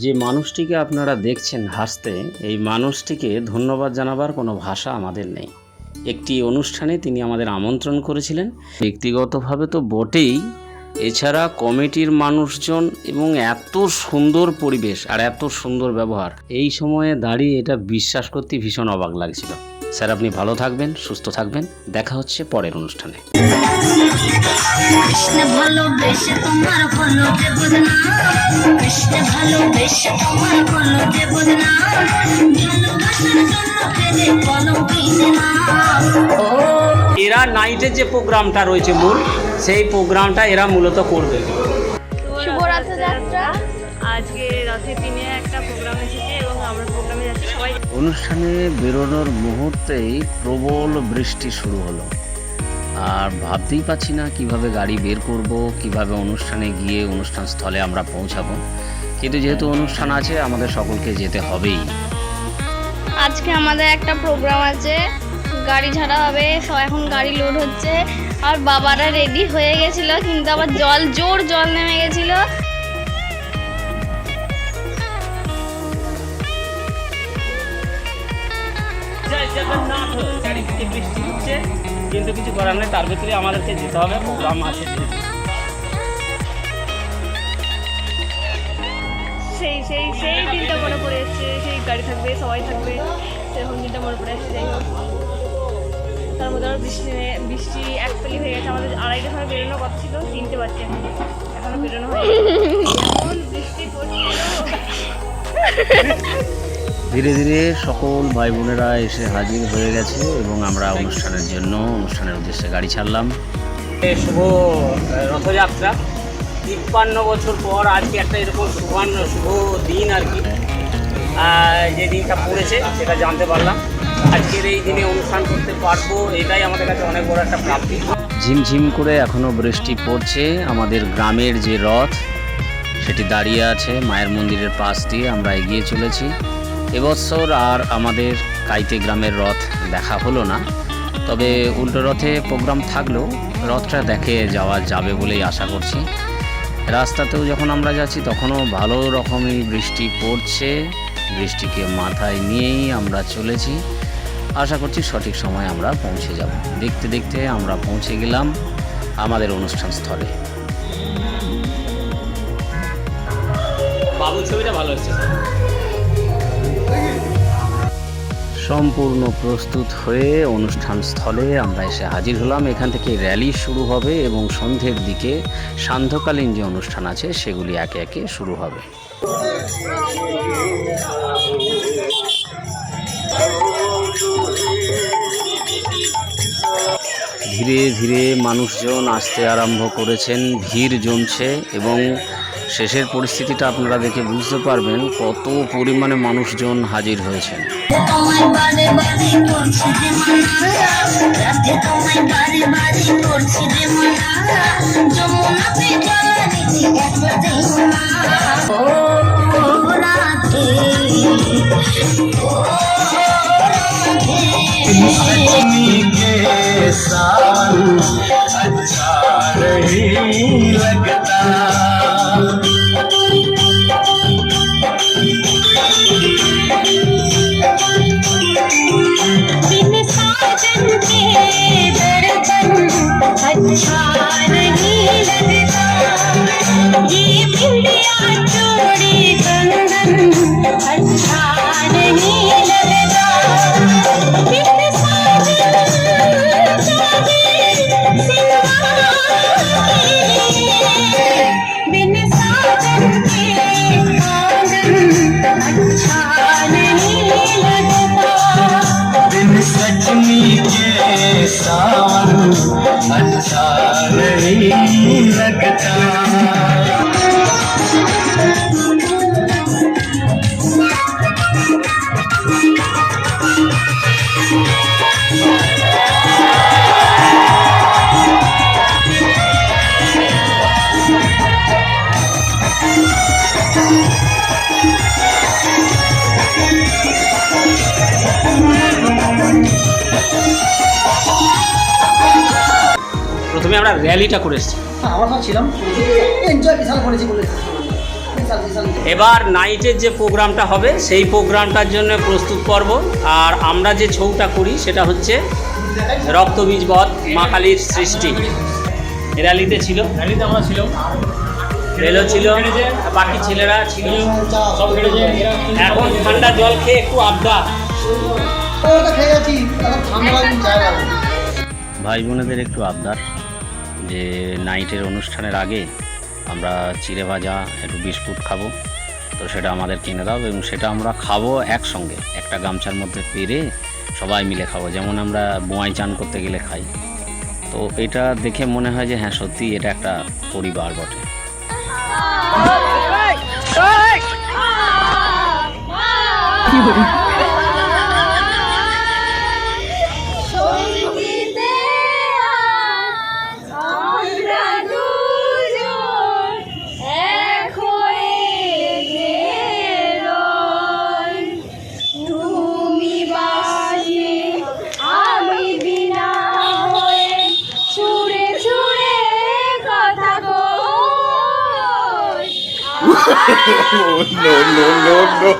যে মানুষটিকে আপনারা দেখছেন হাসতে, এই মানুষটিকে ধন্যবাদ জানাবার কোনো ভাষা আমাদের নেই। একটি অনুষ্ঠানে তিনি আমাদের আমন্ত্রণ করেছিলেন, ব্যক্তিগতভাবে তো বটেই, এছাড়া কমিটির মানুষজন এবং এত সুন্দর পরিবেশ আর এত সুন্দর ব্যবহার, এই সময়ে দাঁড়িয়ে এটা বিশ্বাস করতে ভীষণ অবাক লাগছিল। স্যার, আপনি ভালো থাকবেন, সুস্থ থাকবেন, দেখা হচ্ছে পরের অনুষ্ঠানে। কৃষ্ণ ভালোবেসে তোমার হলো যে বদনাম, কৃষ্ণ ভালোবেসে তোমার হলো যে বদনাম, ভালোবাসার জন্য পেলে কলঙ্কিত নাম। এরা নাইটের যে প্রোগ্রামটা রয়েছে মূল, সেই প্রোগ্রামটা এরা মূলত করবে। শুভ রথযাত্রা। আজকে রথের দিনে একটা প্রোগ্রাম এসেছে এবং আমরা প্রোগ্রামে যাচ্ছি সবাই। অনুষ্ঠানে বেরোনোর মুহূর্তেই প্রবল বৃষ্টি শুরু হলো, আর ভাবতেই পাচ্ছি না কিভাবে গাড়ি বের করব, কিভাবে অনুষ্ঠানে গিয়ে অনুষ্ঠান স্থলে আমরা পৌঁছাবো। কিন্তু যেহেতু অনুষ্ঠান আছে, আমাদের সকলকে যেতে হবেই। আজকে আমাদের একটা প্রোগ্রাম আছে, গাড়ি ছাড়া হবে, সব এখন গাড়ি লোড হচ্ছে। আর বাবারা রেডি হয়ে গেছিল, কিন্তু আবার জোর জল নেমে গেছিল। চারিদিকে বৃষ্টি হচ্ছে, কিন্তু কিছু করার নেই, তার ভিতরে আমাদেরকে যেতে হবে, প্রোগ্রাম আছে। সেই দিনটা মনে পড়ে এসছে, সেই গাড়ি থাকবে, সবাই থাকবে, সেরকম দিনটা মনে পড়ে এসছে। যাই হোক, তার মধ্যে আবার বৃষ্টি একপালি হয়ে গেছে। আমাদের 2:30টার সময় বেরোনোর কথা ছিল, 3টে বাজছে, এখনো বেরোনো হয়নি। এমন বৃষ্টি পড়ছিল। ধীরে ধীরে সকল ভাই বোনেরা এসে হাজির হয়ে গেছে এবং আমরা অনুষ্ঠানের উদ্দেশ্যে গাড়ি ছাড়লাম। শুভ রথযাত্রা। 53 বছর পর আজকে একটা এরকম শুভ দিন আর কি, যে দিনটা পড়েছে সেটা জানতে পারলাম। আজকের এই দিনে অনুষ্ঠান করতে পারবো, এটাই আমাদের কাছে অনেক বড় একটা প্রাপ্তি। ঝিমঝিম করে এখনও বৃষ্টি পড়ছে। আমাদের গ্রামের যে রথ, সেটি দাঁড়িয়ে আছে মায়ের মন্দিরের পাশ দিয়ে। আমরা এগিয়ে চলেছি। এবছর আর আমাদের কাইতে গ্রামের রথ দেখা হলো না, তবে উল্টো রথে প্রোগ্রাম থাকলেও রথটা দেখে যাওয়া যাবে বলেই আশা করছি। রাস্তাতেও যখন আমরা যাচ্ছি তখনও ভালো রকমই বৃষ্টি পড়ছে। বৃষ্টিকে মাথায় নিয়েই আমরা চলেছি। আশা করছি সঠিক সময় আমরা পৌঁছে যাব। দেখতে দেখতে আমরা পৌঁছে গেলাম আমাদের অনুষ্ঠান স্থলে। বাবু ছবিটা ভালো হচ্ছে। সম্পূর্ণ প্রস্তুত হয়ে অনুষ্ঠান স্থলে আমরা এসে হাজির হলাম। এখান থেকে র্যালি শুরু হবে এবং সন্ধ্যের দিকে সান্ধ্যকালীন যে অনুষ্ঠান আছে সেগুলি একে একে শুরু হবে। ধীরে ধীরে মানুষজন আসতে আরম্ভ করেছেন, ভিড় জমছে এবং শেষের পরিস্থিতিটা আপনারা দেখে বুঝতে পারবেন কত পরিমাণে মানুষজন হাজির হয়েছেন। अच्छा नहीं लगता, बिन साजन के दर्पण अच्छा नहीं लगता, ये बिंदिया चूड़ी कंगन अच्छा नहीं लगता, बिन साजन बिन साजन के आंगन अच्छा नहीं लगता, बिन सजनी के सावन अच्छा नहीं लगता। প্রথমে আমরা র্যালিটা করে এসেছি। আমরা সব ছিলাম, এনজয় বিশাল করেছি বলে এবার নাইটের যে প্রোগ্রামটা হবে সেই প্রোগ্রামটার জন্য প্রস্তুত পর্ব। আর আমরা যে ছৌটা করি সেটা হচ্ছে রক্তবীজ বধ, মা কালীর সৃষ্টি। র্যালিতে ছিল, র্যালিতে আমরা ছিল, রেলও ছিল, বাকি ছেলেরা ছিল, সব খেলেছে। এখন ঠান্ডা জল খেয়ে একটু আড্ডা। ভাই বোনেদের একটু আবদার যে নাইটের অনুষ্ঠানের আগে আমরা চিড়ে ভাজা একটু বিস্কুট খাবো, তো সেটা আমাদের কিনে দাও এবং সেটা আমরা খাবো একসঙ্গে, একটা গামছার মধ্যে পেরে সবাই মিলে খাবো, যেমন আমরা বোয়াই চান করতে গেলে খাই। তো এটা দেখে মনে হয় যে হ্যাঁ সত্যি এটা একটা পরিবার বটে। No, no, no, no.